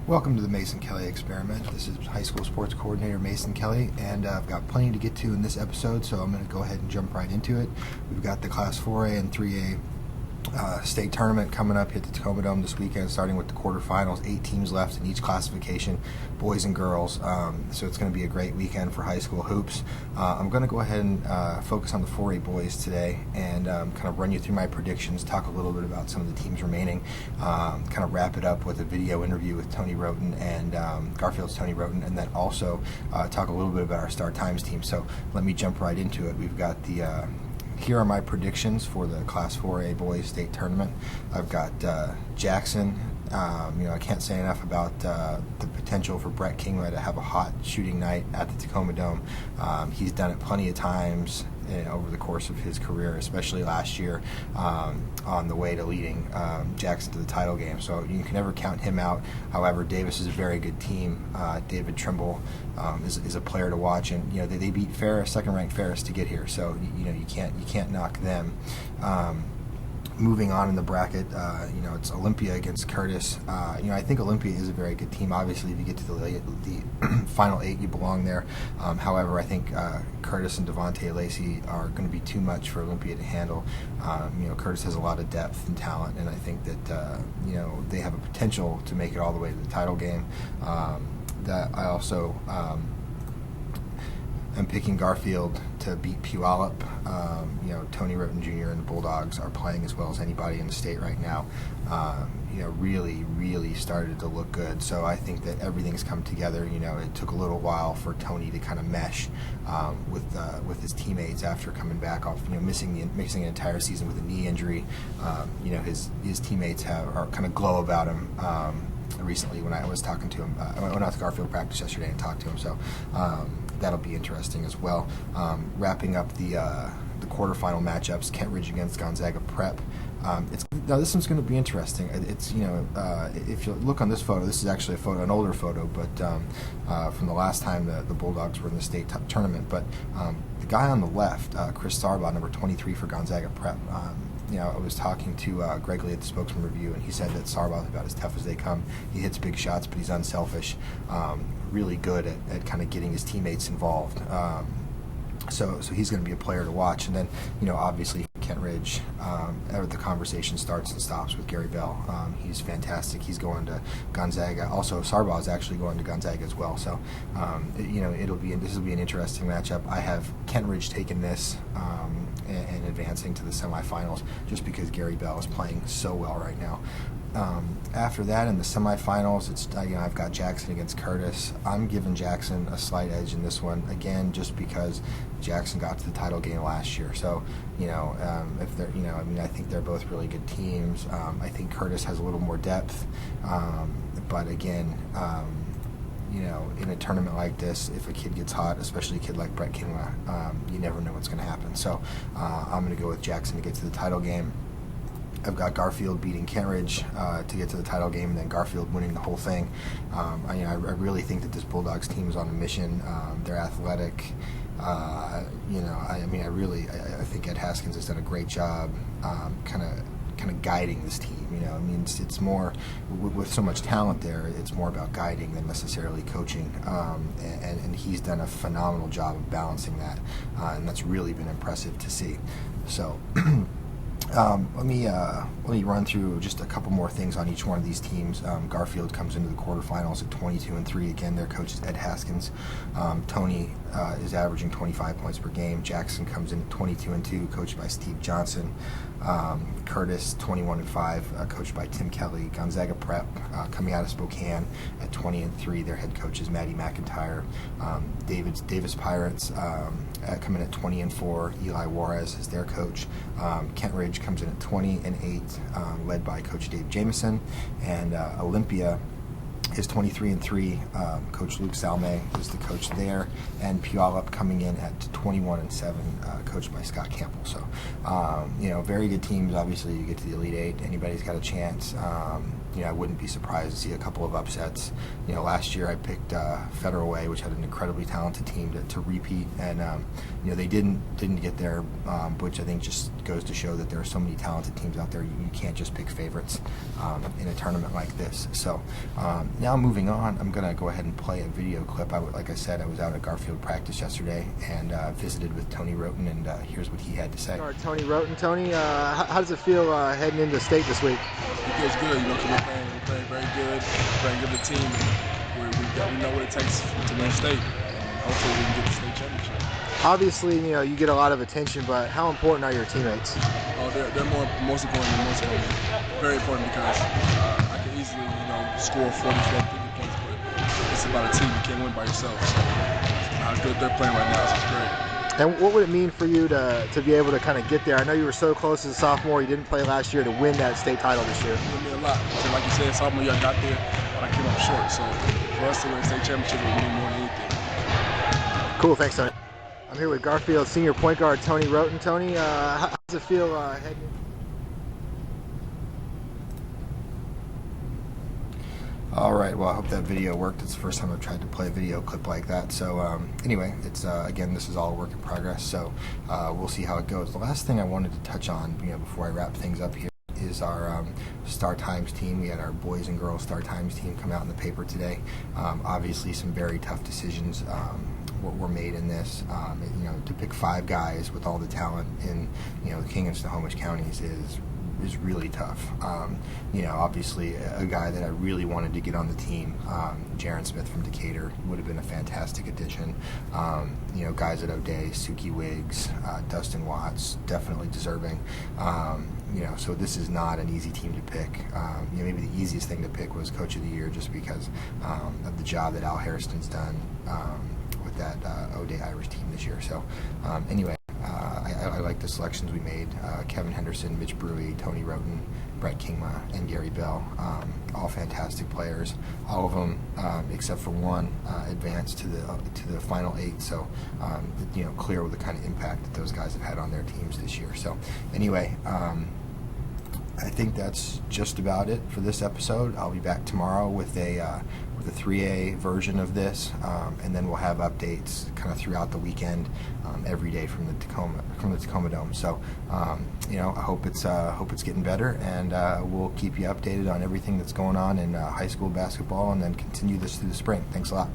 Welcome to the MasonKelley experiment. This is high school sports coordinator Mason Kelly, and I've got plenty to get to in this episode, so I'm going to go ahead and jump right into it. We've got the Class 4A and 3A state tournament coming up here at the Tacoma Dome this weekend, starting with the quarterfinals. 8 teams left in each classification, boys and girls. So it's going to be a great weekend for high school hoops. I'm going to go ahead and focus on the 4A boys today and kind of run you through my predictions, talk a little bit about some of the teams remaining, kind of wrap it up with a video interview with Tony Roten and Garfield's Tony Roten, and then also talk a little bit about our Star Times team. So let me jump right into it. We've got the here are my predictions for the Class 4A boys state tournament. I've got Jackson. I can't say enough about the potential for Brett Kingma to have a hot shooting night at the Tacoma Dome. He's done it plenty of times over the course of his career, especially last year on the way to leading Jackson to the title game. So you can never count him out. However, Davis is a very good team. David Trimble is a player to watch, and they beat Ferris, second-ranked Ferris, to get here. So you can't knock them. Moving on in the bracket, it's Olympia against Curtis. I think Olympia is a very good team. Obviously, if you get to the final 8, you belong there. However, I think Curtis and Devontae Lacey are going to be too much for Olympia to handle. Curtis has a lot of depth and talent, and I think that they have a potential to make it all the way to the title game. That I also I'm picking Garfield to beat Puyallup. Tony Roten Jr. and the Bulldogs are playing as well as anybody in the state right now. Really started to look good. So I think that everything's come together. It took a little while for Tony to kind of mesh with his teammates after coming back off, missing an entire season with a knee injury. His teammates are kind of glow about him. Recently, when I was talking to him, I went out to Garfield practice yesterday and talked to him. So that'll be interesting as well. Wrapping up the quarterfinal matchups: Kent Ridge against Gonzaga Prep. Now this one's going to be interesting. It's if you look on this photo, this is actually an older photo, but from the last time the Bulldogs were in the state tournament. But the guy on the left, Chris Sarbaugh, number 23 for Gonzaga Prep. I was talking to Greg Lee at the Spokesman Review, and he said that Sarbaugh is about as tough as they come. He hits big shots, but he's unselfish. Really good at kind of getting his teammates involved. So he's going to be a player to watch. And then, obviously Kent Ridge, the conversation starts and stops with Gary Bell. He's fantastic. He's going to Gonzaga. Also, Sarbaugh is actually going to Gonzaga as well. So, this will be an interesting matchup. I have Kent Ridge taking this and advancing to the semifinals just because Gary Bell is playing so well right now. After that, in the semifinals, it's I've got Jackson against Curtis. I'm giving Jackson a slight edge in this one, again, just because Jackson got to the title game last year. So, if they're, I think they're both really good teams. I think Curtis has a little more depth, but again, in a tournament like this, if a kid gets hot, especially a kid like Brett Kingma, you never know what's going to happen. So, I'm going to go with Jackson to get to the title game. I've got Garfield beating Kent Ridge to get to the title game, and then Garfield winning the whole thing. I really think that this Bulldogs team is on a mission. They're athletic. I think Ed Haskins has done a great job, kind of guiding this team. It's more with so much talent there. It's more about guiding than necessarily coaching, and he's done a phenomenal job of balancing that, and that's really been impressive to see. So. Let me run through just a couple more things on each one of these teams. Garfield comes into the quarterfinals at 22-3. Again, their coach is Ed Haskins. Tony is averaging 25 points per game. Jackson comes in at 22-2, coached by Steve Johnson. Curtis 21-5, coached by Tim Kelly. Gonzaga Prep coming out of Spokane at 20-3. Their head coach is Maddie McIntyre. Davis Pirates come in at 20-4. Eli Juarez is their coach. Kent Ridge comes in at 20-8, led by Coach Dave Jameson, and Olympia is 23-3. Coach Luke Salme is the coach there, and Puyallup coming in at 21-7, coached by Scott Campbell. So, very good teams. Obviously, you get to the Elite Eight, anybody's got a chance. I wouldn't be surprised to see a couple of upsets. Last year I picked Federal Way, which had an incredibly talented team, to repeat, and they didn't get there, which I think just goes to show that there are so many talented teams out there. You can't just pick favorites in a tournament like this. So Now moving on, I'm going to go ahead and play a video clip. Like I said, I was out at Garfield practice yesterday and visited with Tony Roten, and here's what he had to say. Tony Roten. Tony, how does it feel heading into state this week? It feels good, you know, because we're playing very good, playing good with the team. We know what it takes to win state, and hopefully we can get the state championship. Obviously, you know, you get a lot of attention, but how important are your teammates? Oh, they're most important than most important. Very important because I can easily, you know, score 40, 50 points, but it's about a team. You can't win by yourself. So how good they're playing right now is just great. And what would it mean for you to be able to kind of get there? I know you were so close as a sophomore. You didn't play last year to win that state title this year. It would mean a lot. So like you said, sophomore year I got there, but I came up short. So for us to win state championship would mean more than anything. Cool, thanks, Tony. I'm here with Garfield senior point guard Tony Roten. Tony, how does it feel heading? All right, well, I hope that video worked. It's the first time I've tried to play a video clip like that. So anyway, it's again, this is all a work in progress, so we'll see how it goes. The last thing I wanted to touch on, you know, before I wrap things up here, is our Star Times team. We had our boys and girls Star Times team come out in the paper today. Obviously, some very tough decisions were made in this. You know, to pick 5 guys with all the talent in, you know, the King and Snohomish counties is really tough. You know, obviously a guy that I really wanted to get on the team, Jaron Smith from Decatur, would have been a fantastic addition. You know, guys at O'Day, Suki Wiggs, Dustin Watts, definitely deserving. You know, so this is not an easy team to pick. You know, maybe the easiest thing to pick was Coach of the Year, just because of the job that Al Harrison's done with that O'Day Irish team this year. So anyway, I like the selections we made. Kevin Henderson, Mitch Brewy, Tony Roten, Brett Kingma, and Gary Bell. All fantastic players. All of them, except for one, advanced to the final 8. So, you know, clear with the kind of impact that those guys have had on their teams this year. So, anyway, I think that's just about it for this episode. I'll be back tomorrow with a 3A version of this, and then we'll have updates kind of throughout the weekend, every day from the Tacoma Dome. So, you know, I hope it's getting better, and we'll keep you updated on everything that's going on in high school basketball, and then continue this through the spring. Thanks a lot.